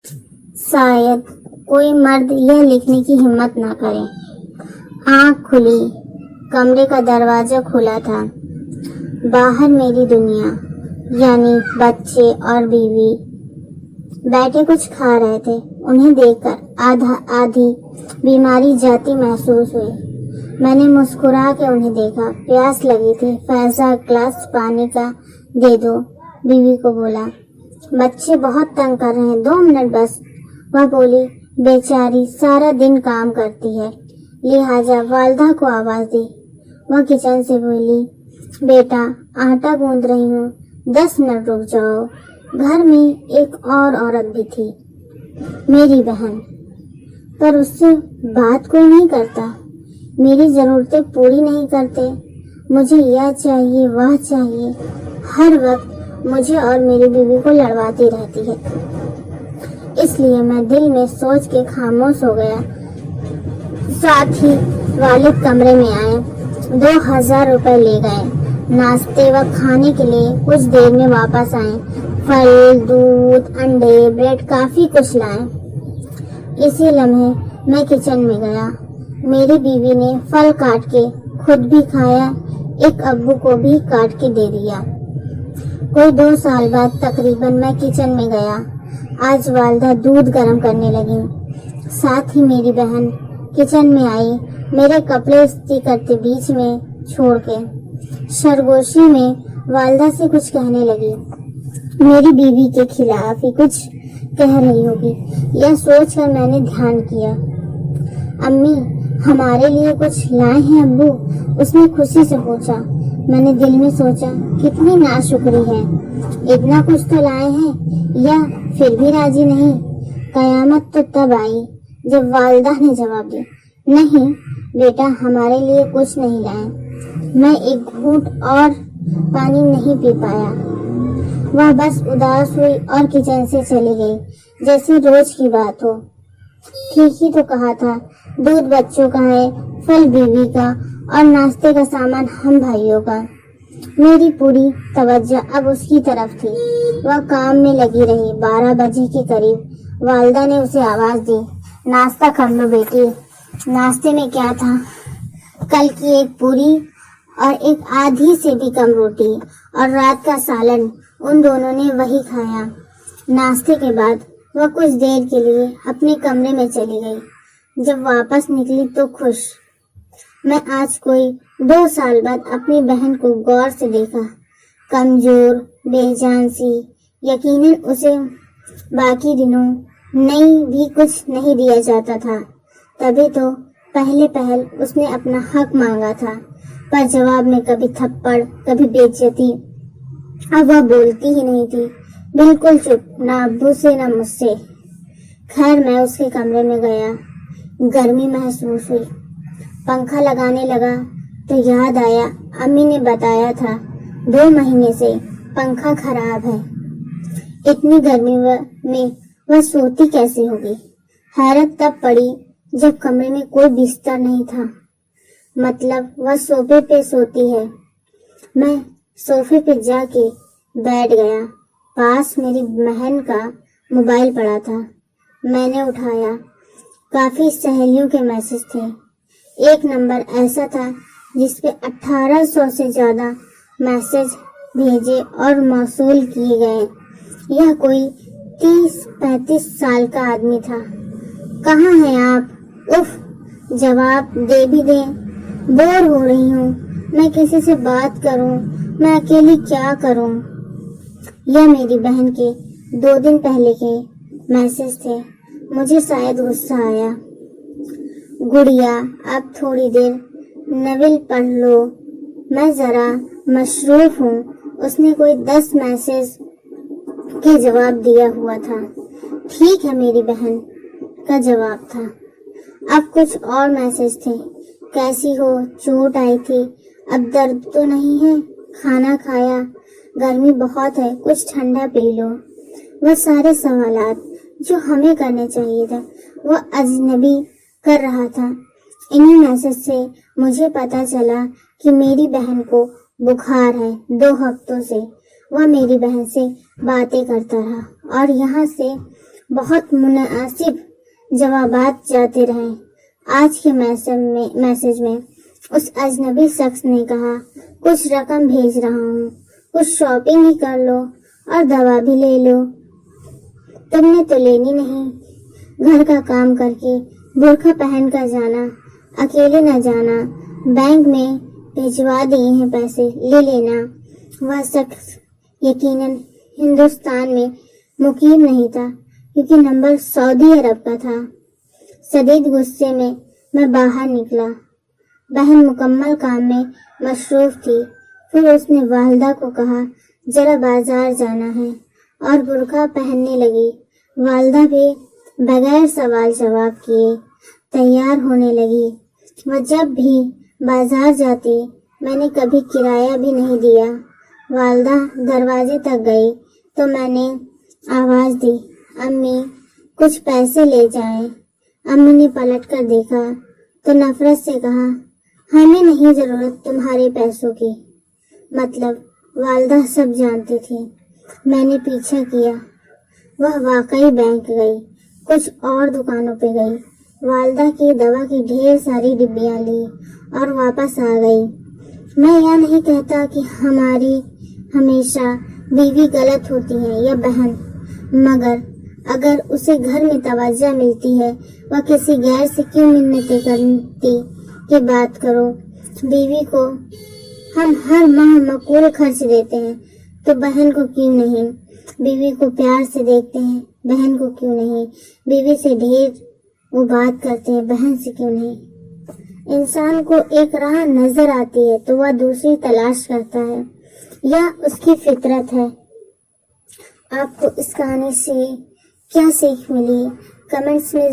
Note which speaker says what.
Speaker 1: शायद कोई मर्द यह लिखने की हिम्मत ना करे। आँख खुली, कमरे का दरवाजा खुला था। बाहर मेरी दुनिया, यानी बच्चे और बीवी बैठे कुछ खा रहे थे। उन्हें देखकर आधी बीमारी जाती महसूस हुई। मैंने मुस्कुरा के उन्हें देखा। प्यास लगी थी। फैजा, ग्लास पानी का दे दो, बीवी को बोला। बच्चे बहुत तंग कर रहे हैं, 2 मिनट बस। वह बोली, बेचारी सारा दिन काम करती है, लिहाजा वालदा को आवाज दी। वह किचन से बोली, बेटा आटा गूंद रही हूँ, 10 मिनट रुक जाओ। घर में एक और औरत भी थी, मेरी बहन, पर उससे बात कोई नहीं करता। मेरी जरूरतें पूरी नहीं करते। मुझे यह चाहिए, वह चाहिए, हर वक्त मुझे और मेरी बीवी को लड़वाती रहती है। इसलिए मैं दिल में सोच के खामोश हो गया। साथ ही वालिद कमरे में आए, 2000 रुपए ले गए। नाश्ते व खाने के लिए कुछ देर में वापस आए। फल, दूध, अंडे, ब्रेड, काफी कुछ लाए। इसी लम्हे मैं किचन में गया। मेरी बीवी ने फल काट के खुद भी खाया, एक अब्बू को भी काट के दे दिया। कोई 2 साल बाद तकरीबन मैं किचन में गया। आज वालदा दूध गर्म करने लगी। साथ ही मेरी बहन किचन में आई, मेरे कपड़े इस्त्री करते बीच में छोड़ के सरगोशी में वालदा से कुछ कहने लगी। मेरी बीवी के खिलाफ ही कुछ कह रही होगी, यह सोचकर मैंने ध्यान किया। अम्मी, हमारे लिए कुछ लाए हैं अब्बू? उसने खुशी से पूछा। मैंने दिल में सोचा, कितनी नाशुक्री है, इतना कुछ तो लाए हैं, या फिर भी राजी नहीं। कयामत तो तब आई जब वालदा ने जवाब दिया, नहीं बेटा, हमारे लिए कुछ नहीं लाए। मैं एक घूंट और पानी नहीं पी पाया। वह बस उदास हुई और किचन से चली गई, जैसे रोज की बात हो। ठीक ही तो कहा था, दूध बच्चों का है, फल बीवी का और नाश्ते का सामान हम भाइयों का। मेरी पूरी तवज्जो अब उसकी तरफ थी। वह काम में लगी रही। 12 बजे के करीब वालदा ने उसे आवाज दी, नाश्ता कर लो बेटी। नाश्ते में क्या था? कल की एक पूरी और एक आधी से भी कम रोटी और रात का सालन। उन दोनों ने वही खाया। नाश्ते के बाद वह कुछ देर के लिए अपने कमरे में चली गई। जब वापस निकली तो खुश। मैं आज कोई 2 साल बाद अपनी बहन को गौर से देखा। कमजोर, बेजान सी। यकीनन उसे बाकी दिनों नहीं भी कुछ नहीं दिया जाता था, तभी तो पहले पहल उसने अपना हक मांगा था, पर जवाब में कभी थप्पड़, कभी बेइज्जती। अब वह बोलती ही नहीं थी, बिल्कुल चुप, ना अब्बू से ना मुझसे। खैर मैं उसके कमरे में गया। गर्मी महसूस हुई। पंखा लगाने लगा तो याद आया, अम्मी ने बताया था 2 महीने से पंखा खराब है। इतनी गर्मी में वह सोती कैसे होगी? हैरत तब पड़ी जब कमरे में कोई बिस्तर नहीं था, मतलब वह सोफे पे सोती है। मैं सोफे पे जाके बैठ गया। पास मेरी बहन का मोबाइल पड़ा था। मैंने उठाया। काफी सहेलियों के मैसेज थे। एक नंबर ऐसा था जिसपे 1800 से ज्यादा मैसेज भेजे और मौसूल किए गए। यह कोई 30-35 साल का आदमी था। कहाँ हैं आप? उफ, जवाब दे भी दें। बोर हो रही हूँ, मैं किसी से बात करूँ, मैं अकेली क्या करूँ? यह मेरी बहन के 2 दिन पहले के मैसेज थे। मुझे शायद गुस्सा आया। गुड़िया, अब थोड़ी देर नविल पढ़ लो, मैं जरा मशरूफ हूँ। उसने कोई 10 मैसेज के जवाब दिया हुआ था। ठीक है, मेरी बहन का जवाब था। अब कुछ और मैसेज थे। कैसी हो? चोट आई थी, अब दर्द तो नहीं है? खाना खाया? गर्मी बहुत है, कुछ ठंडा पी लो। वह सारे सवालात जो हमें करने चाहिए था, वह अजनबी कर रहा था। इन्हीं मैसेज से मुझे पता चला कि मेरी बहन को बुखार है। 2 हफ्तों से वह मेरी बहन से बातें करता रहा और यहाँ से بہت مناسب جوابات جاتے رہے۔ آج کے میسج میں اس اجنبی شخص نے کہا، کچھ رقم بھیج رہا ہوں، کچھ شاپنگ ہی کر لو اور دوا بھی لے لو۔ تم نے تو لینی نہیں۔ گھر کا کام کر کے برقع پہن کر جانا، اکیلے نہ جانا، بینک میں بھیجوا دیے ہیں پیسے، لے لینا۔ وہ شخص یقیناً ہندوستان میں مقیم نہیں تھا، کیونکہ نمبر سعودی عرب کا تھا۔ شدید غصے میں میں باہر نکلا۔ بہن مکمل کام میں مصروف تھی۔ پھر اس نے والدہ کو کہا، ذرا بازار جانا ہے، اور برقع پہننے لگی۔ والدہ بھی بغیر سوال جواب کیے تیار ہونے لگی۔ وہ جب بھی بازار جاتی، میں نے کبھی کرایہ بھی نہیں دیا۔ والدہ دروازے تک گئی تو میں نے آواز دی، امی کچھ پیسے لے جائیں۔ امی نے پلٹ کر دیکھا تو نفرت سے کہا، ہمیں نہیں ضرورت تمہارے پیسوں کی۔ مطلب والدہ سب جانتی تھی۔ میں نے پیچھا کیا۔ وہ واقعی بینک گئی، کچھ اور دکانوں پہ گئی، والدہ کی دوا کی ڈھیر ساری ڈبیاں لی اور واپس آ گئی۔ میں یہ نہیں کہتا کہ ہماری ہمیشہ بیوی غلط ہوتی ہے یا بہن، مگر اگر اسے گھر میں توجہ ملتی ہے، وہ کسی غیر سے کیوں منتیں کرتی کہ بات کرو۔ بیوی کو ہم ہر ماہ معقول خرچ دیتے ہیں تو بہن کو کیوں نہیں؟ بیوی کو پیار سے دیکھتے ہیں، بہن کو کیوں نہیں؟ بیوی سے ڈھیر وہ بات کرتے ہیں، بہن سے کیوں نہیں؟ انسان کو ایک راہ نظر آتی ہے تو وہ دوسری تلاش کرتا ہے، یا اس کی فطرت ہے۔ آپ کو اس کہانی سے کیا سیکھ ملی؟ کمنٹس میں